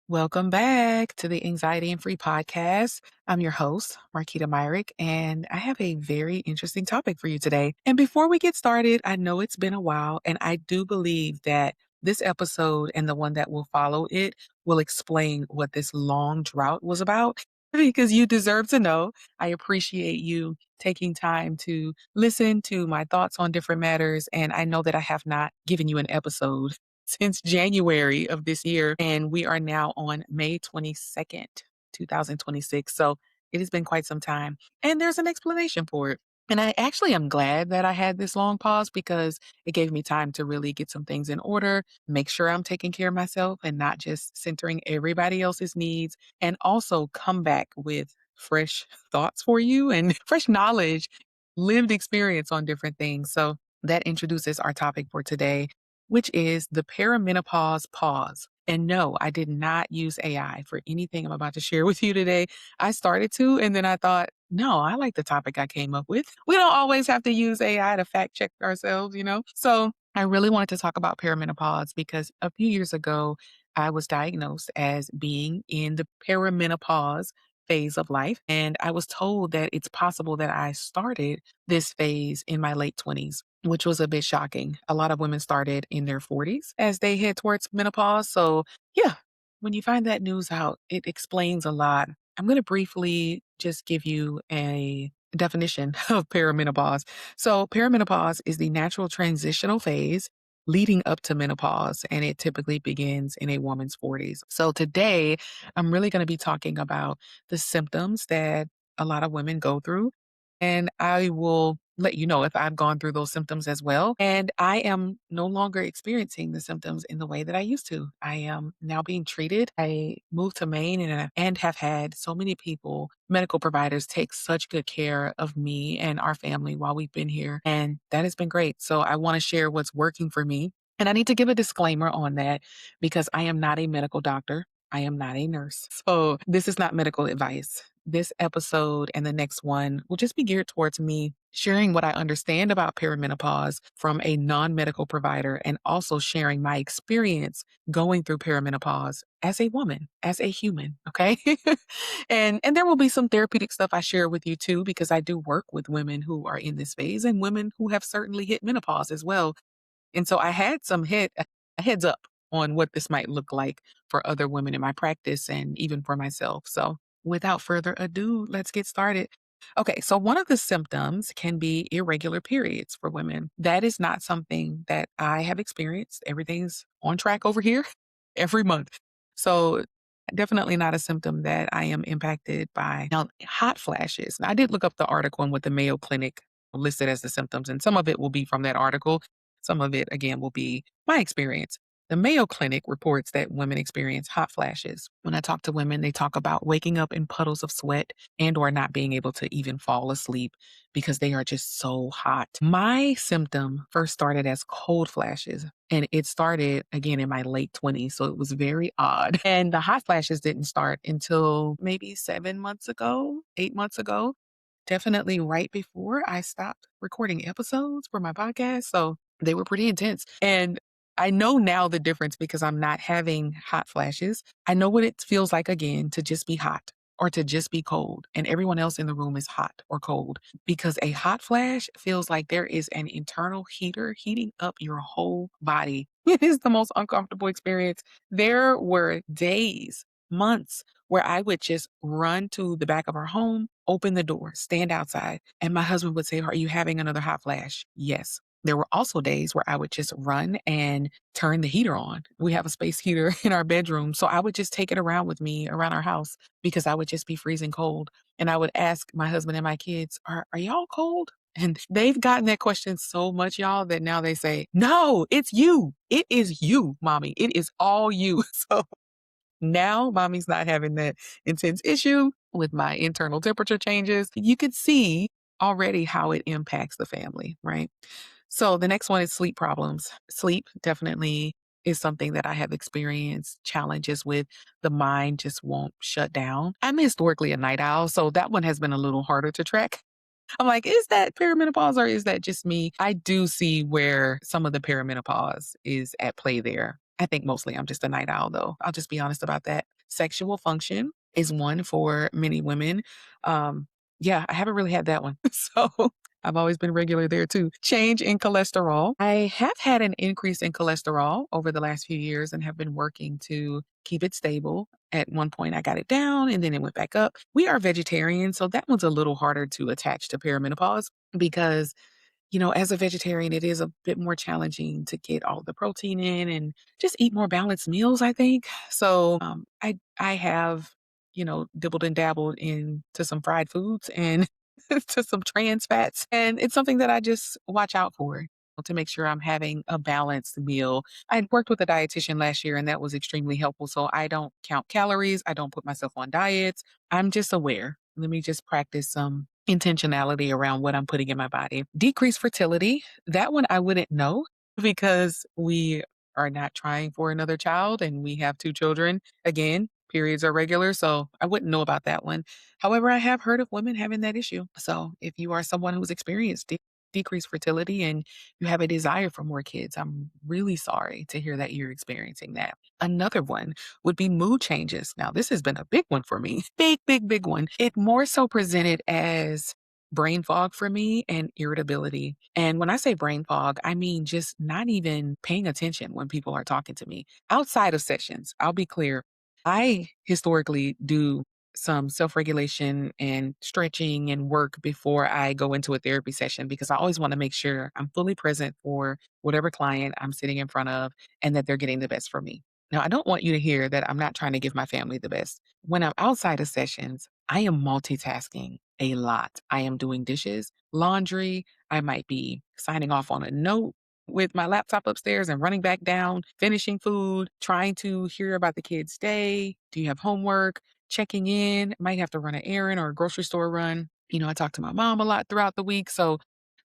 Welcome back to the Anxiety and Free podcast. I'm your host, Marquita, and I have a very interesting topic for you today. And before we get started, I know it's been a while, and I do believe that this episode and the one that will follow it will explain what this long drought was about because you deserve to know. I appreciate you taking time to listen to my thoughts on different matters, and I know that I have not given you an episode since January of this year, and we are now on May 22nd, 2026. So it has been quite some time, and there's an explanation for it. And I actually am glad that I had this long pause because it gave me time to really get some things in order, make sure I'm taking care of myself and not just centering everybody else's needs, and also come back with fresh thoughts for you and fresh knowledge, lived experience on different things. So that introduces our topic for today, which is the perimenopause pause. And no, I did not use AI for anything I'm about to share with you today. I started to, and then I thought, no, I like the topic I came up with. We don't always have to use AI to fact check ourselves. So I really wanted to talk about perimenopause because a few years ago, I was diagnosed as being in the perimenopause phase of life. And I was told that it's possible that I started this phase in my late 20s, which was a bit shocking. A lot of women started in their 40s as they head towards menopause. So, yeah, when you find that news out, it explains a lot. I'm going to briefly just give you a definition of perimenopause. So, perimenopause is the natural transitional phase leading up to menopause, and it typically begins in a woman's 40s. So, today, I'm really going to be talking about the symptoms that a lot of women go through. And I will let you know if I've gone through those symptoms as well. And I am no longer experiencing the symptoms in the way that I used to. I am now being treated. I moved to Maine and have had so many people, medical providers, take such good care of me and our family while we've been here. And that has been great. So I want to share what's working for me. And I need to give a disclaimer on that because I am not a medical doctor. I am not a nurse. So this is not medical advice. This episode and the next one will just be geared towards me sharing what I understand about perimenopause from a non medical provider and also sharing my experience going through perimenopause as a woman, as a human. Okay. and there will be some therapeutic stuff I share with you too, because I do work with women who are in this phase and women who have certainly hit menopause as well. And so I had a heads up on what this might look like for other women in my practice and even for myself. So without further ado, let's get started. Okay, so one of the symptoms can be irregular periods for women. That is not something that I have experienced. Everything's on track over here every month. So definitely not a symptom that I am impacted by. Now, hot flashes. Now, I did look up the article and what the Mayo Clinic listed as the symptoms, and some of it will be from that article. Some of it, again, will be my experience. The Mayo Clinic reports that women experience hot flashes. When I talk to women, they talk about waking up in puddles of sweat and or not being able to even fall asleep because they are just so hot. My symptom first started as cold flashes, and it started again in my late 20s, so it was very odd. And the hot flashes didn't start until maybe 7 months ago, 8 months ago, definitely right before I stopped recording episodes for my podcast. So they were pretty intense. And I know now the difference because I'm not having hot flashes. I know what it feels like again to just be hot or to just be cold, and everyone else in the room is hot or cold because a hot flash feels like there is an internal heater heating up your whole body. It is the most uncomfortable experience. There were days, months where I would just run to the back of our home, open the door, stand outside, and my husband would say, "Are you having another hot flash?" Yes. There were also days where I would just run and turn the heater on. We have a space heater in our bedroom. So I would just take it around with me around our house because I would just be freezing cold. And I would ask my husband and my kids, are y'all cold? And they've gotten that question so much, y'all, that now they say, "No, it's you. It is you, mommy. It is all you." So now mommy's not having that intense issue with my internal temperature changes. You could see already how it impacts the family, right? So the next one is sleep problems. Sleep definitely is something that I have experienced challenges with. The mind just won't shut down. I'm historically a night owl, so that one has been a little harder to track. I'm like, is that perimenopause or is that just me? I do see where some of the perimenopause is at play there. I think mostly I'm just a night owl, though. I'll just be honest about that. sexual function is one for many women. Um, yeah, I haven't really had that one. So I've always been regular there too. Change in cholesterol. I have had an increase in cholesterol over the last few years and have been working to keep it stable. At one point, I got it down and then it went back up. We are vegetarian, so that one's a little harder to attach to perimenopause because as a vegetarian, it is a bit more challenging to get all the protein in and just eat more balanced meals, I think. So I have, dibbled and dabbled into some fried foods and to some trans fats. And it's something that I just watch out for to make sure I'm having a balanced meal. I worked with a dietitian last year and that was extremely helpful. So I don't count calories. I don't put myself on diets. I'm just aware. Let me just practice some intentionality around what I'm putting in my body. Decreased fertility. That one I wouldn't know because we are not trying for another child and we have two children. Again, periods are regular, so I wouldn't know about that one. However, I have heard of women having that issue. So if you are someone who's experienced decreased fertility and you have a desire for more kids, I'm really sorry to hear that you're experiencing that. Another one would be mood changes. Now, this has been a big one for me. Big, big, big one. It more so presented as brain fog for me and irritability. And when I say brain fog, I mean just not even paying attention when people are talking to me. Outside of sessions, I'll be clear. I historically do some self regulation and stretching and work before I go into a therapy session because I always want to make sure I'm fully present for whatever client I'm sitting in front of and that they're getting the best from me. Now, I don't want you to hear that I'm not trying to give my family the best. When I'm outside of sessions, I am multitasking a lot. I am doing dishes, laundry. I might be signing off on a note with my laptop upstairs and running back down, finishing food, trying to hear about the kids' day. Do you have homework? Checking in, might have to run an errand or a grocery store run. I talk to my mom a lot throughout the week. So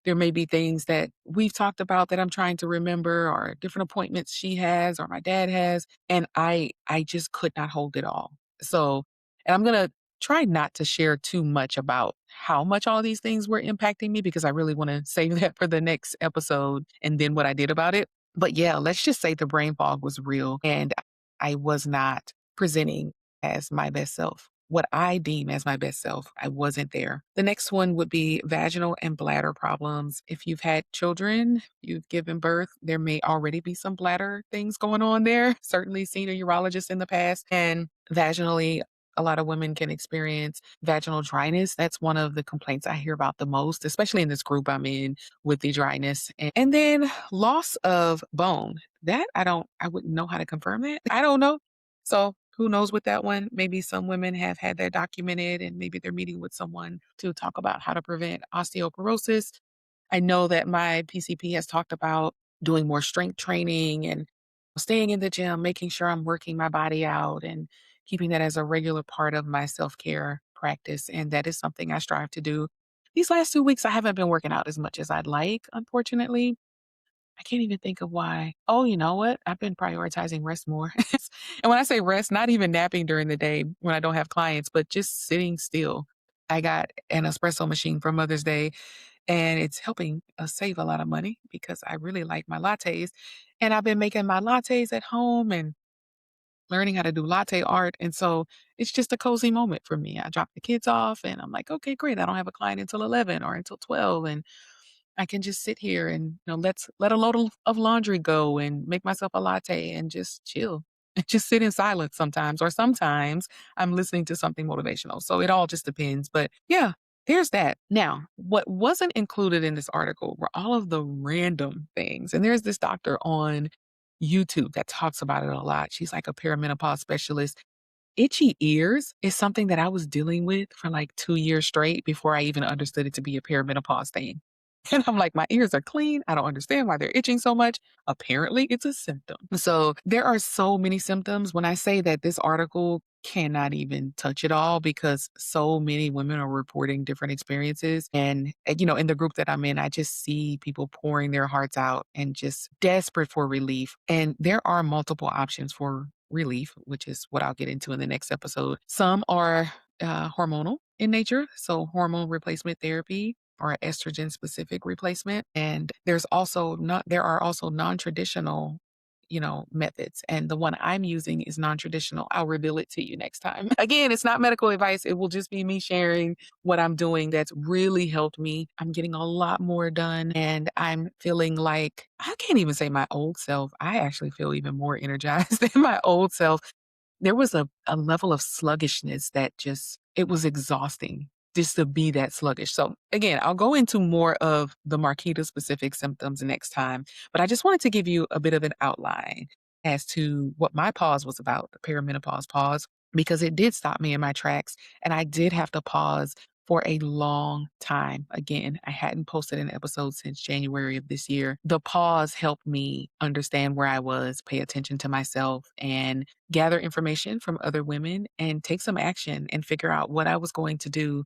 there may be things that we've talked about that I'm trying to remember or different appointments she has or my dad has. And I just could not hold it all. So, and I'm gonna try not to share too much about how much all these things were impacting me because I really want to save that for the next episode and then what I did about it. But yeah, let's just say the brain fog was real and I was not presenting as my best self. What I deem as my best self, I wasn't there. The next one would be vaginal and bladder problems. If you've had children, you've given birth, there may already be some bladder things going on there. Certainly seen a urologist in the past. And vaginally, a lot of women can experience vaginal dryness. That's one of the complaints I hear about the most, especially in this group I'm in with the dryness. And then loss of bone. That I wouldn't know how to confirm that. I don't know. So who knows with that one? Maybe some women have had that documented and maybe they're meeting with someone to talk about how to prevent osteoporosis. I know that my PCP has talked about doing more strength training and staying in the gym, making sure I'm working my body out and keeping that as a regular part of my self care practice. And that is something I strive to do. These last 2 weeks, I haven't been working out as much as I'd like, unfortunately. I can't even think of why. Oh, you know what? I've been prioritizing rest more. And when I say rest, not even napping during the day when I don't have clients, but just sitting still. I got an espresso machine for Mother's Day and it's helping us save a lot of money because I really like my lattes. And I've been making my lattes at home and learning how to do latte art. And so it's just a cozy moment for me. I drop the kids off and I'm like, okay, great. I don't have a client until 11 or until 12. And I can just sit here and let's let a load of laundry go and make myself a latte and just chill. And just sit in silence sometimes, or sometimes I'm listening to something motivational. So it all just depends. But yeah, there's that. Now, what wasn't included in this article were all of the random things. And there's this doctor on YouTube that talks about it a lot. She's like a perimenopause specialist. Itchy ears is something that I was dealing with for like 2 years straight before I even understood it to be a perimenopause thing. And I'm like, my ears are clean. I don't understand why they're itching so much. Apparently, it's a symptom. So there are so many symptoms. When I say that this article cannot even touch it all because so many women are reporting different experiences. And, in the group that I'm in, I just see people pouring their hearts out and just desperate for relief. And there are multiple options for relief, which is what I'll get into in the next episode. Some are hormonal in nature, so hormone replacement therapy or estrogen specific replacement. And there are also non-traditional methods. And the one I'm using is non-traditional. I'll reveal it to you next time. Again, it's not medical advice. It will just be me sharing what I'm doing that's really helped me. I'm getting a lot more done and I'm feeling like I can't even say my old self. I actually feel even more energized than my old self. There was a level of sluggishness that just it was exhausting just to be that sluggish. So again, I'll go into more of the Marquita specific symptoms next time, but I just wanted to give you a bit of an outline as to what my pause was about, the perimenopause pause, because it did stop me in my tracks and I did have to pause for a long time. Again, I hadn't posted an episode since January of this year. The pause helped me understand where I was, pay attention to myself, and gather information from other women and take some action and figure out what I was going to do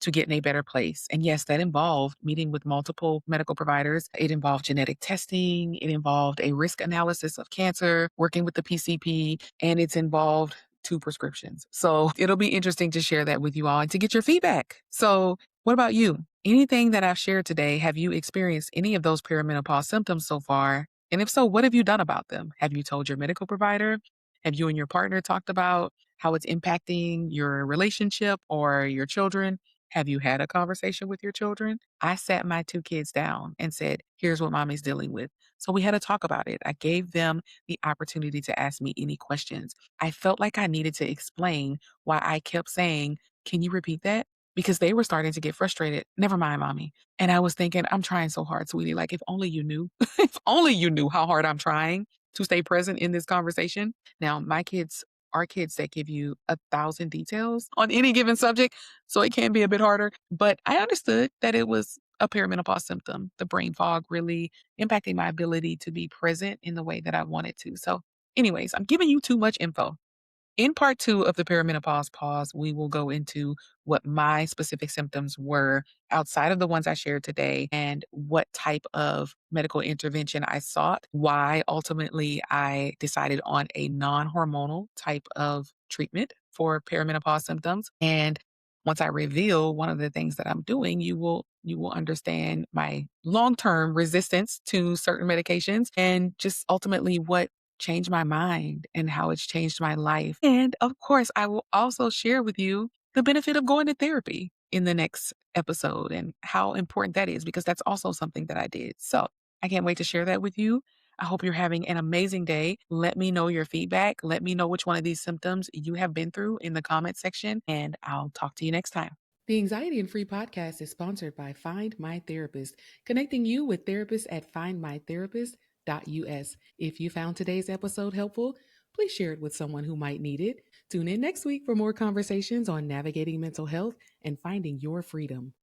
to get in a better place. And yes, that involved meeting with multiple medical providers. It involved genetic testing. It involved a risk analysis of cancer, working with the PCP, and it's involved two prescriptions. So it'll be interesting to share that with you all and to get your feedback. So what about you? Anything that I've shared today, have you experienced any of those perimenopause symptoms so far? And if so, what have you done about them? Have you told your medical provider? Have you and your partner talked about how it's impacting your relationship or your children? Have you had a conversation with your children? I sat my two kids down and said, here's what mommy's dealing with. So we had to talk about it. I gave them the opportunity to ask me any questions. I felt like I needed to explain why I kept saying, can you repeat that? Because they were starting to get frustrated. Never mind, mommy. And I was thinking, I'm trying so hard, sweetie. Like, if only you knew, if only you knew how hard I'm trying to stay present in this conversation. Now, my kids are kids that give you 1,000 details on any given subject. So it can be a bit harder. But I understood that it was a perimenopause symptom, the brain fog really impacting my ability to be present in the way that I wanted to. So, anyways, I'm giving you too much info. In part two of the perimenopause pause, we will go into what my specific symptoms were outside of the ones I shared today and what type of medical intervention I sought, why ultimately I decided on a non hormonal type of treatment for perimenopause symptoms. And once I reveal one of the things that I'm doing, you will understand my long-term resistance to certain medications and just ultimately what changed my mind and how it's changed my life. And of course, I will also share with you the benefit of going to therapy in the next episode and how important that is, because that's also something that I did. So I can't wait to share that with you. I hope you're having an amazing day. Let me know your feedback. Let me know which one of these symptoms you have been through in the comment section, and I'll talk to you next time. The Anxiety and Free podcast is sponsored by Find My Therapist, connecting you with therapists at findmytherapist.us. If you found today's episode helpful, please share it with someone who might need it. Tune in next week for more conversations on navigating mental health and finding your freedom.